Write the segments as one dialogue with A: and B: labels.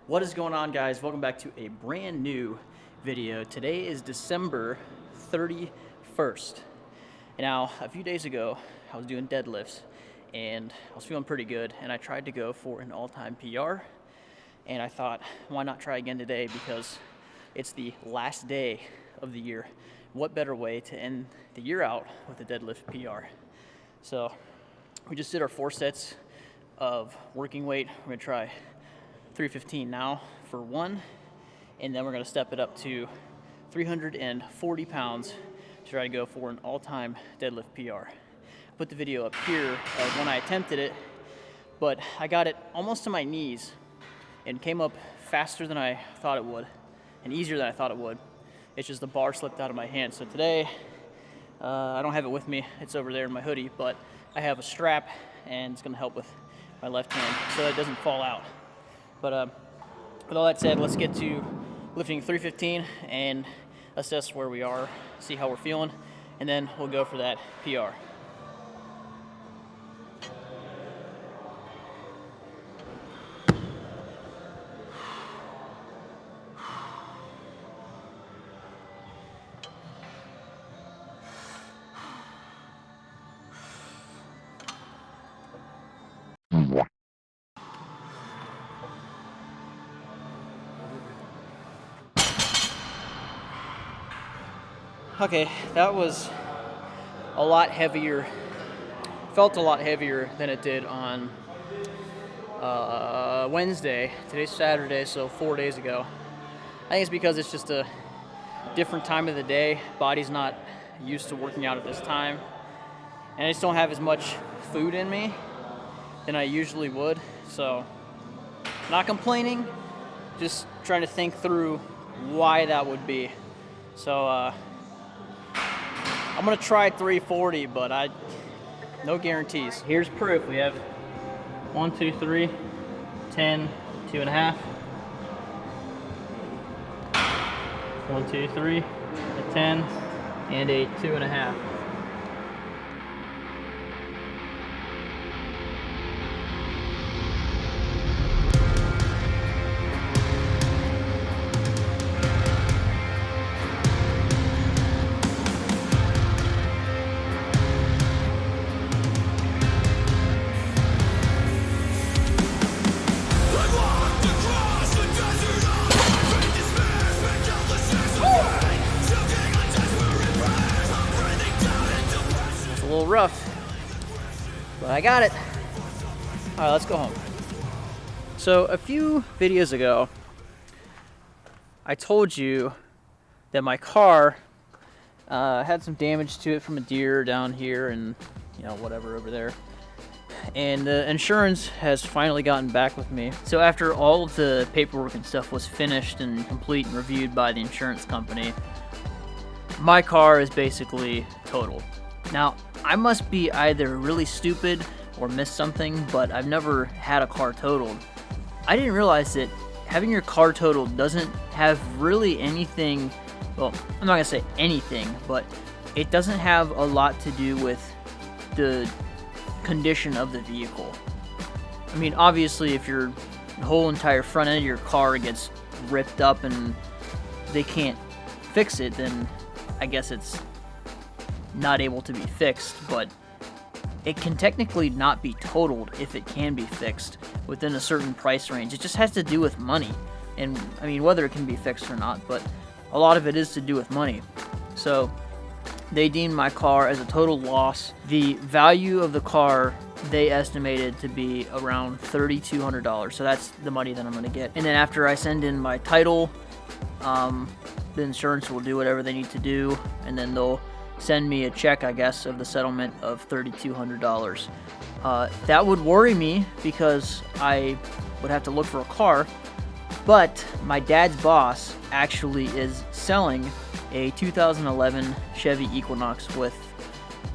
A: What is going on, guys? Welcome back to a brand new video. Today is December 31st. Now, a few days ago, I was doing deadlifts and I was feeling pretty good, and I tried to go for an all-time PR, and I thought, why not try again today, because it's the last day of the year. What better way to end the year out with a deadlift PR? So we just did our 4 sets of working weight. We're gonna try 315 now for 1, and then we're going to step it up to 340 pounds to try to go for an all-time deadlift PR. I put the video up here of when I attempted it, but I got it almost to my knees and came up faster than I thought it would and easier than I thought it would. It's just the bar slipped out of my hand. So today, I don't have it with me. It's over there in my hoodie, but I have a strap, and it's going to help with my left hand so it doesn't fall out. But with all that said, let's get to lifting 315 and assess where we are, see how we're feeling, and then we'll go for that PR. Okay, that was a lot heavier, felt a lot heavier than it did on Wednesday. Today's Saturday, so 4 days ago. I think it's because it's just a different time of the day. Body's not used to working out at this time. And I just don't have as much food in me than I usually would. So, not complaining, just trying to think through why that would be. So, I'm gonna try 340, but no guarantees. Here's proof. We have 1, 2, 3, 10, 2.5. 1, 2, 3, a 10, and a 2.5. A little rough, but I got it. All right, let's go home. So a few videos ago, I told you that my car had some damage to it from a deer down here and whatever over there, and the insurance has finally gotten back with me. So after all of the paperwork and stuff was finished and complete and reviewed by the insurance company, my car is basically totaled. Now, I must be either really stupid or missed something, but I've never had a car totaled. I didn't realize that having your car totaled doesn't have really anything, well, I'm not gonna say anything, but it doesn't have a lot to do with the condition of the vehicle. I mean, obviously, if your whole entire front end of your car gets ripped up and they can't fix it, then I guess it's not able to be fixed, but it can technically not be totaled if it can be fixed within a certain price range. It just has to do with money, and I mean, whether it can be fixed or not, but a lot of it is to do with money. So they deemed my car as a total loss. The value of the car they estimated to be around $3,200, so that's the money that I'm going to get. And then after I send in my title, the insurance will do whatever they need to do, and then they'll send me a check, I guess, of the settlement of $3,200. That would worry me because I would have to look for a car, but my dad's boss actually is selling a 2011 Chevy Equinox with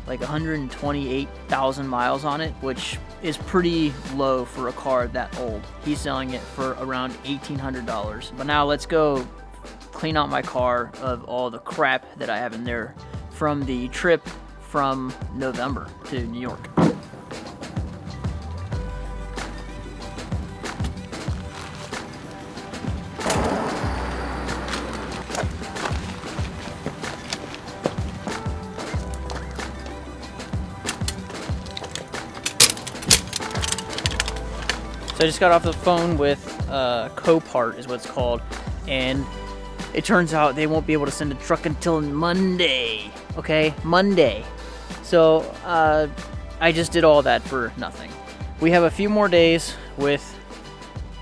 A: like 128,000 miles on it, which is pretty low for a car that old. He's selling it for around $1,800. But now let's go clean out my car of all the crap that I have in there from the trip from November to New York. So I just got off the phone with Copart is what it's called, and it turns out they won't be able to send a truck until Monday. Okay, Monday. So I just did all that for nothing. We have a few more days with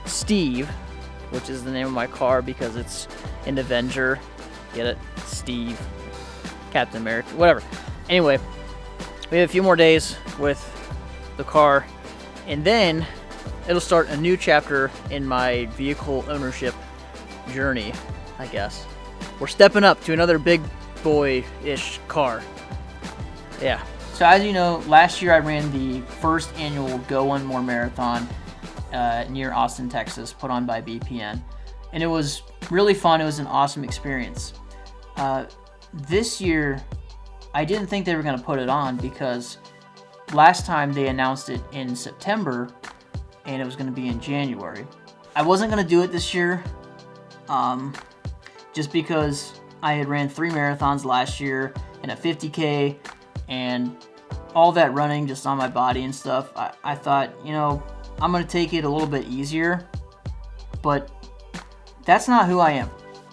A: Steve, which is the name of my car because it's an Avenger. Get it? Steve, Captain America, whatever. Anyway, we have a few more days with the car, and then it'll start a new chapter in my vehicle ownership journey, I guess. We're stepping up to another big boy-ish car. Yeah. So as you know, last year I ran the first annual Go One More Marathon near Austin, Texas, put on by BPN. And it was really fun. It was an awesome experience. This year, I didn't think they were going to put it on because last time they announced it in September and it was going to be in January. I wasn't going to do it this year just because I had ran 3 marathons last year and a 50K and all that running just on my body and stuff. I thought, you know, I'm going to take it a little bit easier, but that's not who I am.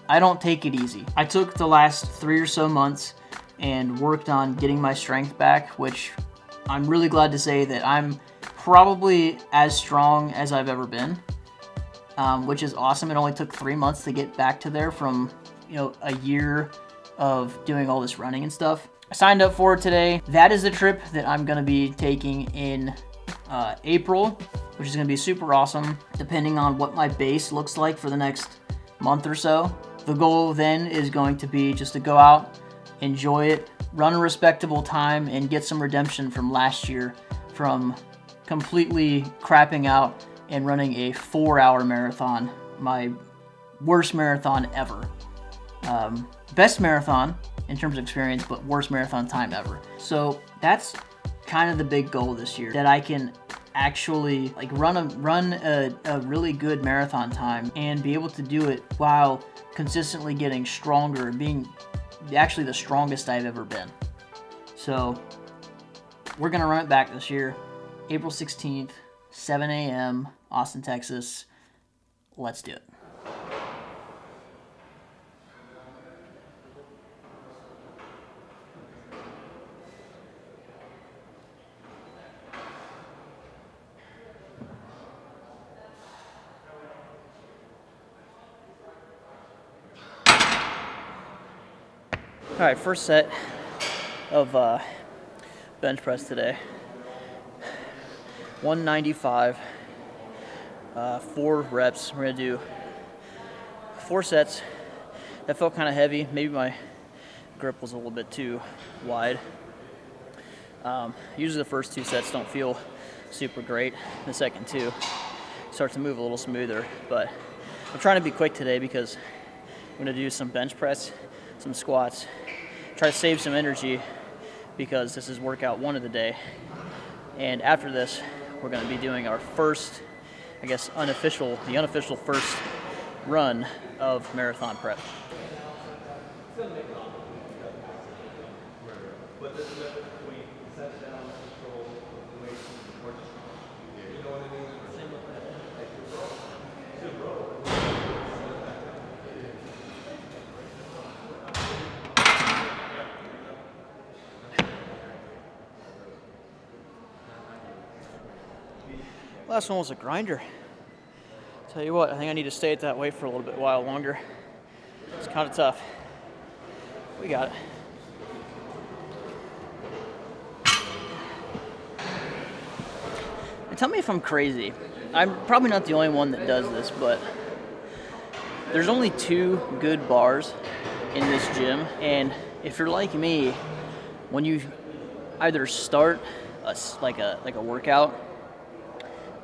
A: I don't take it easy. I took the last 3 or so months and worked on getting my strength back, which I'm really glad to say that I'm probably as strong as I've ever been, which is awesome. It only took 3 months to get back to there from, you know, a year of doing all this running and stuff. I signed up for it today. That is the trip that I'm going to be taking in April, which is going to be super awesome, depending on what my base looks like for the next month or so. The goal then is going to be just to go out, enjoy it, run a respectable time, and get some redemption from last year from completely crapping out and running a 4-hour marathon, my worst marathon ever. Best marathon in terms of experience, but worst marathon time ever. So that's kind of the big goal this year, that I can actually like run a really good marathon time and be able to do it while consistently getting stronger, being actually the strongest I've ever been. So we're gonna run it back this year, April 16th, 7 a.m., Austin, Texas. Let's do it. All right, first set of bench press today. 195, 4 reps. We're gonna do 4 sets. That felt kind of heavy. Maybe my grip was a little bit too wide. Usually the first 2 sets don't feel super great. The second 2 starts to move a little smoother, but I'm trying to be quick today because I'm gonna do some bench press, some squats, try to save some energy because this is workout 1 of the day. And after this, we're going to be doing our first, I guess, the unofficial first run of marathon prep. Last one was a grinder. Tell you what, I think I need to stay at that weight for a little bit while longer. It's kind of tough. We got it. And tell me if I'm crazy. I'm probably not the only one that does this, but there's only 2 good bars in this gym, and if you're like me, when you either start a workout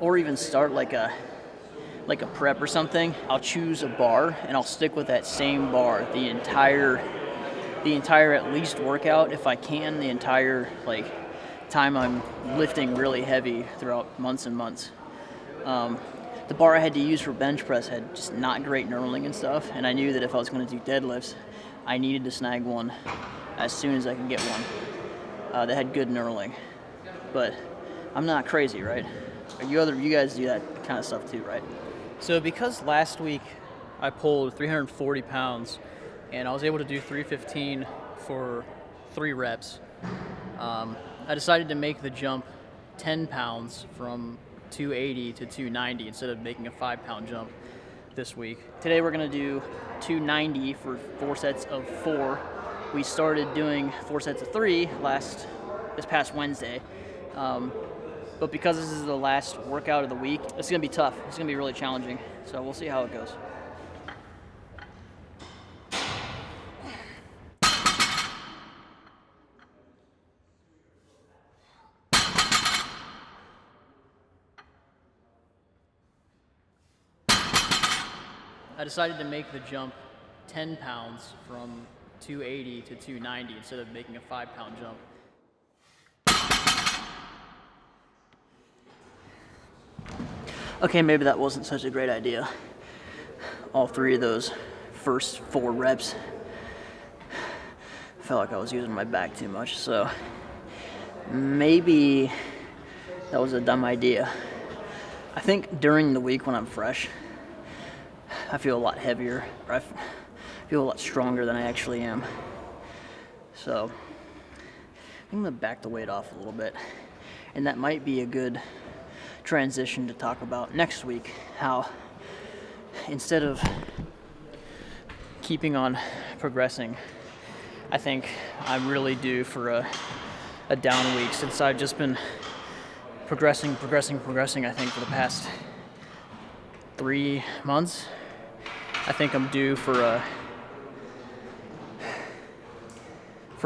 A: or even start like a prep or something, I'll choose a bar and I'll stick with that same bar the entire at least workout, if I can, the entire time I'm lifting really heavy throughout months and months. The bar I had to use for bench press had just not great knurling and stuff, and I knew that if I was going to do deadlifts, I needed to snag one as soon as I can get one that had good knurling. But I'm not crazy, right? You guys do that kind of stuff too, right? So because last week I pulled 340 pounds and I was able to do 315 for 3 reps, I decided to make the jump 10 pounds from 280 to 290 instead of making a 5-pound jump this week. Today we're going to do 290 for 4 sets of 4. We started doing 4 sets of 3 this past Wednesday. But because this is the last workout of the week, it's going to be tough. It's going to be really challenging. So we'll see how it goes. I decided to make the jump 10 pounds from 280 to 290 instead of making a 5-pound jump. Okay, maybe that wasn't such a great idea. All 3 of those first 4 reps, I felt like I was using my back too much, so maybe that was a dumb idea. I think during the week when I'm fresh, I feel a lot heavier, or I feel a lot stronger than I actually am. So I'm gonna back the weight off a little bit, and that might be a good transition to talk about next week, how instead of keeping on progressing, I think I'm really due for a down week, since I've just been progressing, I think, for the past 3 months. I think I'm due for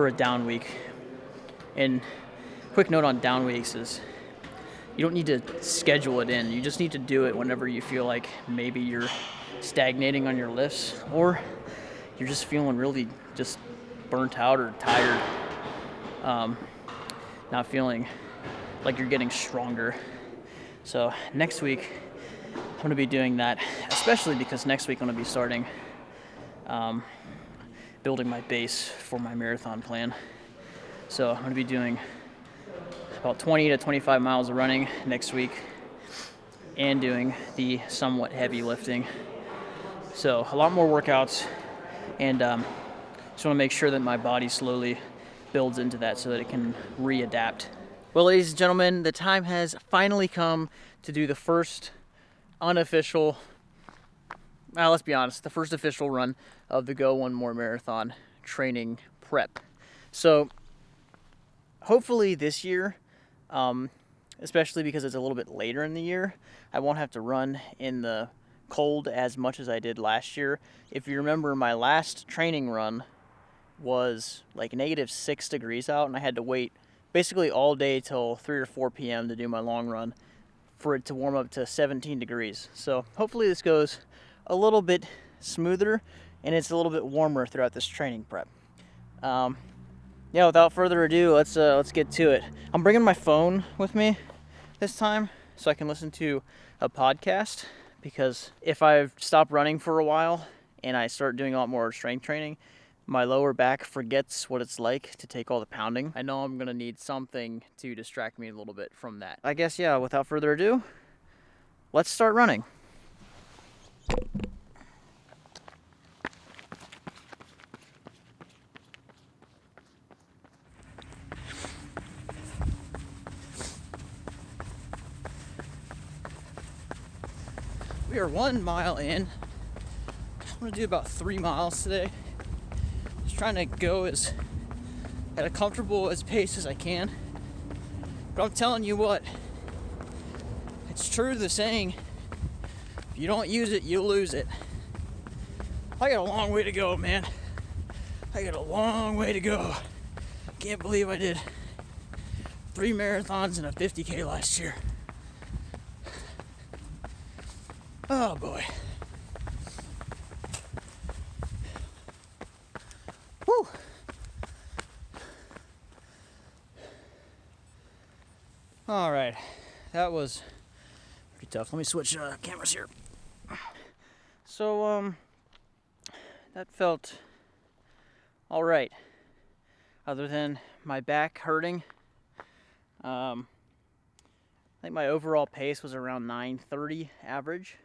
A: a down week. And quick note on down weeks is you don't need to schedule it in. You just need to do it whenever you feel like maybe you're stagnating on your lifts, or you're just feeling really just burnt out or tired, not feeling like you're getting stronger. So next week I'm going to be doing that, especially because next week I'm going to be starting building my base for my marathon plan. So I'm going to be doing about 20 to 25 miles of running next week and doing the somewhat heavy lifting. So a lot more workouts, and just want to make sure that my body slowly builds into that so that it can readapt. Well, ladies and gentlemen, the time has finally come to do the first unofficial, well, let's be honest, the first official run of the Go One More Marathon training prep. So hopefully this year, especially because it's a little bit later in the year, I won't have to run in the cold as much as I did last year. If you remember, my last training run was like -6 degrees out, and I had to wait basically all day till 3 or 4 p.m. to do my long run for it to warm up to 17 degrees. So hopefully this goes a little bit smoother and it's a little bit warmer throughout this training prep. Yeah, without further ado, let's get to it. I'm bringing my phone with me this time so I can listen to a podcast, because if I stop running for a while and I start doing a lot more strength training, my lower back forgets what it's like to take all the pounding. I know I'm gonna need something to distract me a little bit from that. I guess, yeah, without further ado, let's start running. We are 1 mile in. I'm gonna do about 3 miles today. Just trying to go at a comfortable pace as I can. But I'm telling you what, it's true the saying, if you don't use it, you lose it. I got a long way to go, man. I got a long way to go. Can't believe I did 3 marathons and a 50K last year. Oh boy. Woo. All right, that was pretty tough. Let me switch cameras here. So that felt all right, other than my back hurting. I think my overall pace was around 9:30 average.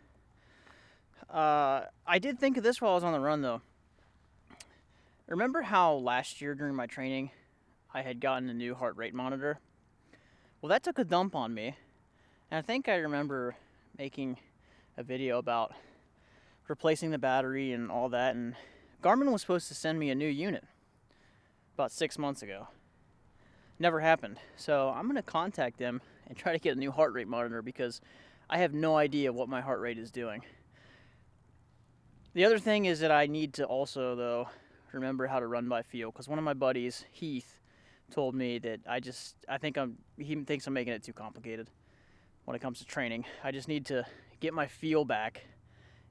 A: I did think of this while I was on the run though. Remember how last year during my training I had gotten a new heart rate monitor? Well, that took a dump on me. And I think I remember making a video about replacing the battery and all that, and Garmin was supposed to send me a new unit about 6 months ago. Never happened. So I'm gonna contact them and try to get a new heart rate monitor because I have no idea what my heart rate is doing. The other thing is that I need to also, though, remember how to run by feel, because one of my buddies, Heath, told me that he thinks I'm making it too complicated when it comes to training. I just need to get my feel back,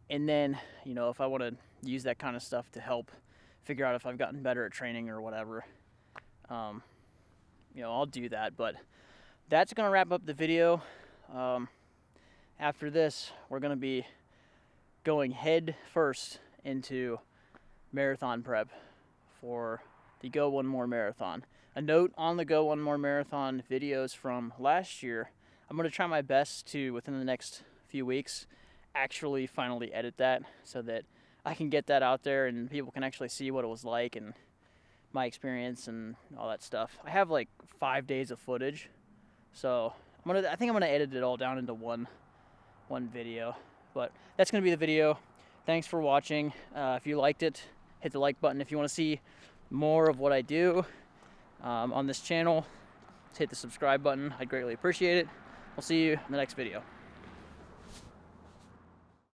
A: and then, you know, if I want to use that kind of stuff to help figure out if I've gotten better at training or whatever, you know, I'll do that. But that's gonna wrap up the video. After this, we're gonna be going head first into marathon prep for the Go One More Marathon. A note on the Go One More Marathon videos from last year, I'm going to try my best to, within the next few weeks, actually finally edit that so that I can get that out there and people can actually see what it was like and my experience and all that stuff. I have like 5 days of footage, so I think I'm gonna edit it all down into one video. But that's gonna be the video. Thanks for watching. If you liked it, hit the like button. If you want to see more of what I do on this channel, hit the subscribe button. I'd greatly appreciate it. We'll see you in the next video.